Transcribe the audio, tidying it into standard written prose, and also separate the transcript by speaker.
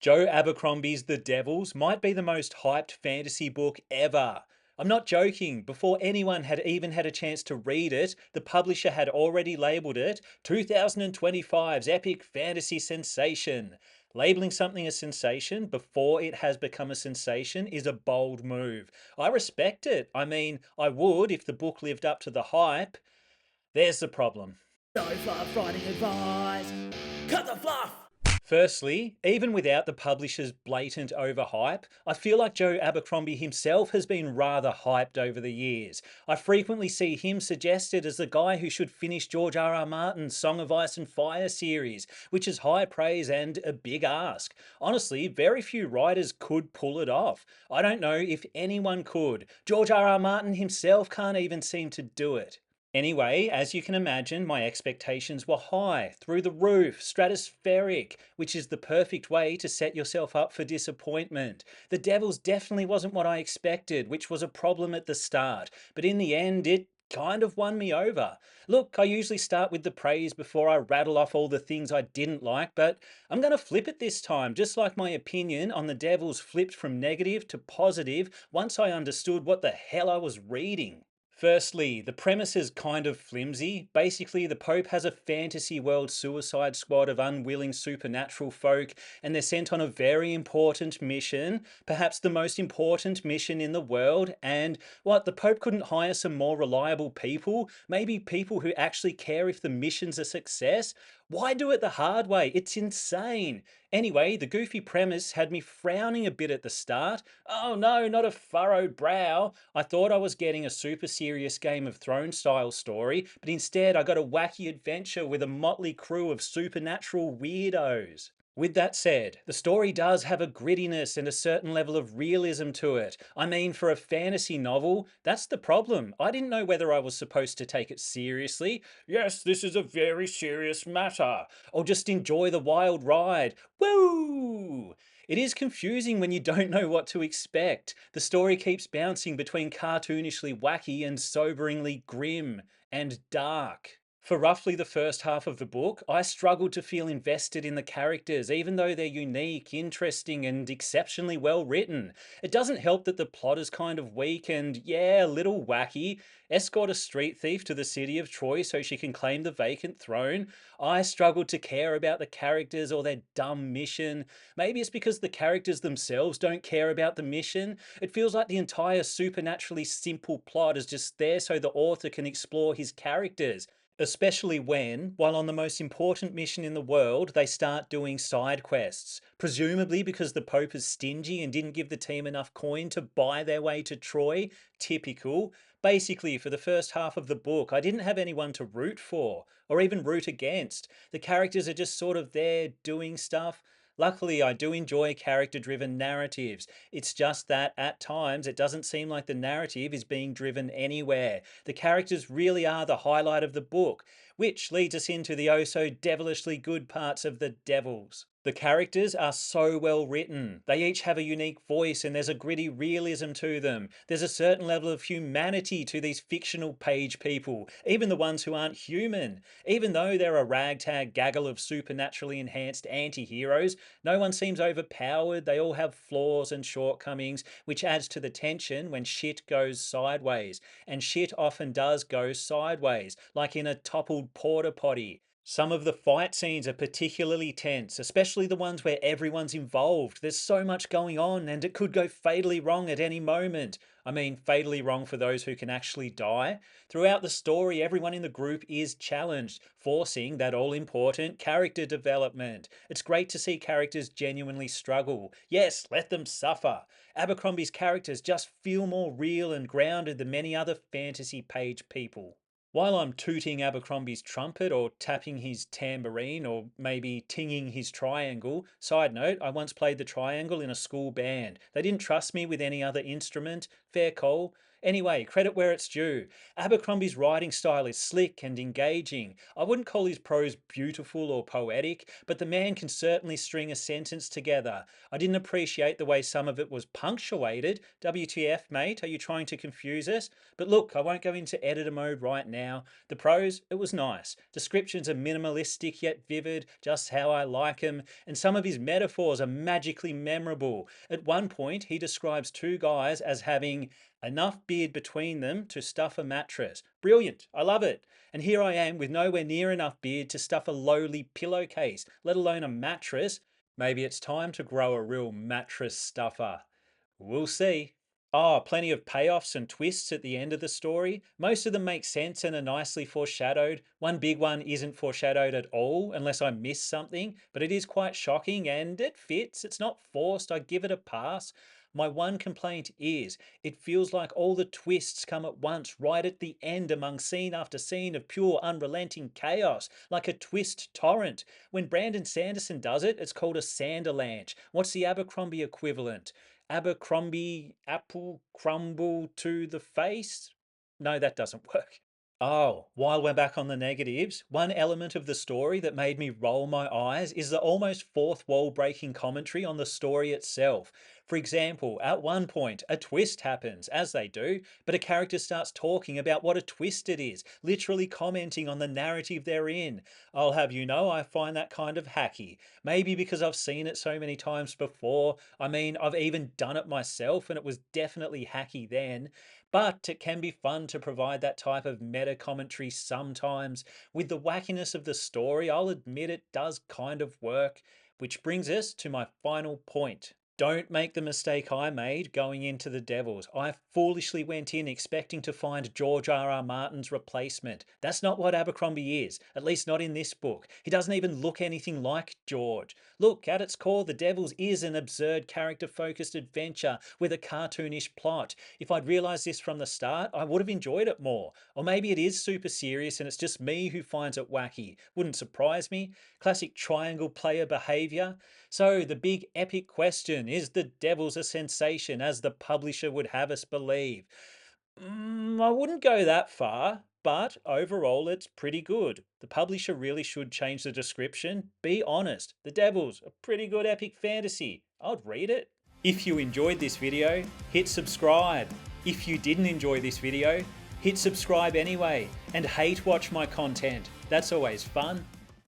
Speaker 1: Joe Abercrombie's The Devils might be the most hyped fantasy book ever. I'm not joking. Before anyone had even had a chance to read it, the publisher had already labelled it 2025's epic fantasy sensation. Labeling something a sensation before it has become a sensation is a bold move. I respect it. I mean, I would if the book lived up to the hype. There's the problem.
Speaker 2: No fluff writing advice. Cut the fluff!
Speaker 1: Firstly, even without the publisher's blatant overhype, I feel like Joe Abercrombie himself has been rather hyped over the years. I frequently see him suggested as the guy who should finish George R. R. Martin's Song of Ice and Fire series, which is high praise and a big ask. Honestly, very few writers could pull it off. I don't know if anyone could. George R. R. Martin himself can't even seem to do it. Anyway, as you can imagine, my expectations were high, through the roof, stratospheric, which is the perfect way to set yourself up for disappointment. The Devils definitely wasn't what I expected, which was a problem at the start, but in the end, it kind of won me over. Look, I usually start with the praise before I rattle off all the things I didn't like, but I'm going to flip it this time, just like my opinion on the Devils flipped from negative to positive once I understood what the hell I was reading. Firstly, the premise is kind of flimsy. Basically, the Pope has a fantasy world suicide squad of unwilling supernatural folk, and they're sent on a very important mission, perhaps the most important mission in the world. And what, the Pope couldn't hire some more reliable people? Maybe people who actually care if the mission's a success? Why do it the hard way? It's insane. Anyway, the goofy premise had me frowning a bit at the start. Oh no, not a furrowed brow. I thought I was getting a super serious Game of Thrones style story, but instead I got a wacky adventure with a motley crew of supernatural weirdos. With that said, the story does have a grittiness and a certain level of realism to it. I mean, for a fantasy novel, that's the problem. I didn't know whether I was supposed to take it seriously. Yes, this is a very serious matter. Or just enjoy the wild ride. Woo! It is confusing when you don't know what to expect. The story keeps bouncing between cartoonishly wacky and soberingly grim and dark. For roughly the first half of the book, I struggled to feel invested in the characters, even though they're unique, interesting, and exceptionally well written. It doesn't help that the plot is kind of weak and, yeah, a little wacky. Escort a street thief to the city of Troy so she can claim the vacant throne. I struggled to care about the characters or their dumb mission. Maybe it's because the characters themselves don't care about the mission. It feels like the entire supernaturally simple plot is just there so the author can explore his characters. Especially when, while on the most important mission in the world, they start doing side quests. Presumably because the Pope is stingy and didn't give the team enough coin to buy their way to Troy. Typical. Basically, for the first half of the book, I didn't have anyone to root for, or even root against. The characters are just sort of there doing stuff. Luckily, I do enjoy character driven narratives. It's just that at times it doesn't seem like the narrative is being driven anywhere. The characters really are the highlight of the book, which leads us into the oh so devilishly good parts of The Devils. The characters are so well written. They each have a unique voice and there's a gritty realism to them. There's a certain level of humanity to these fictional page people, even the ones who aren't human. Even though they're a ragtag gaggle of supernaturally enhanced anti heroes, no one seems overpowered. They all have flaws and shortcomings, which adds to the tension when shit goes sideways. And shit often does go sideways, like in a toppled porta potty. Some of the fight scenes are particularly tense, especially the ones where everyone's involved. There's so much going on, and it could go fatally wrong at any moment. I mean, fatally wrong for those who can actually die. Throughout the story, everyone in the group is challenged, forcing that all important character development. It's great to see characters genuinely struggle. Yes, let them suffer. Abercrombie's characters just feel more real and grounded than many other fantasy page people. While I'm tooting Abercrombie's trumpet or tapping his tambourine or maybe tinging his triangle, side note, I once played the triangle in a school band. They didn't trust me with any other instrument. Fair call. Anyway, credit where it's due. Abercrombie's writing style is slick and engaging. I wouldn't call his prose beautiful or poetic, but the man can certainly string a sentence together. I didn't appreciate the way some of it was punctuated. WTF, mate? Are you trying to confuse us? But look, I won't go into editor mode right now. The prose, it was nice. Descriptions are minimalistic yet vivid, just how I like them, and some of his metaphors are magically memorable. At one point, he describes two guys as having enough beard between them to stuff a mattress. Brilliant, I love it. And here I am with nowhere near enough beard to stuff a lowly pillowcase, let alone a mattress. Maybe it's time to grow a real mattress stuffer. We'll see. Oh, plenty of payoffs and twists at the end of the story. Most of them make sense and are nicely foreshadowed. One big one isn't foreshadowed at all, unless I miss something, but it is quite shocking and it fits. It's not forced. I give it a pass. My one complaint is it feels like all the twists come at once, right at the end, among scene after scene of pure, unrelenting chaos, like a twist torrent. When Brandon Sanderson does it, it's called a Sanderlanche. What's the Abercrombie equivalent? Abercrombie apple crumble to the face? No, that doesn't work. Oh, while we're back on the negatives, one element of the story that made me roll my eyes is the almost fourth wall breaking commentary on the story itself. For example, at one point, a twist happens, as they do, but a character starts talking about what a twist it is, literally commenting on the narrative they're in. I'll have you know, I find that kind of hacky. Maybe because I've seen it so many times before. I mean, I've even done it myself, and it was definitely hacky then. But it can be fun to provide that type of meta commentary sometimes. With the wackiness of the story, I'll admit it does kind of work. Which brings us to my final point. Don't make the mistake I made going into The Devils. I foolishly went in expecting to find George R.R. Martin's replacement. That's not what Abercrombie is, at least not in this book. He doesn't even look anything like George. Look, at its core, The Devils is an absurd character-focused adventure with a cartoonish plot. If I'd realised this from the start, I would have enjoyed it more. Or maybe it is super serious and it's just me who finds it wacky. Wouldn't surprise me. Classic triangle player behaviour. So the big epic question, is The Devils a sensation as the publisher would have us believe? I wouldn't go that far, but overall it's pretty good. The publisher really should change the description. Be honest, The Devils, a pretty good epic fantasy. I'd read it. If you enjoyed this video, hit subscribe. If you didn't enjoy this video, hit subscribe anyway and hate watch my content. That's always fun.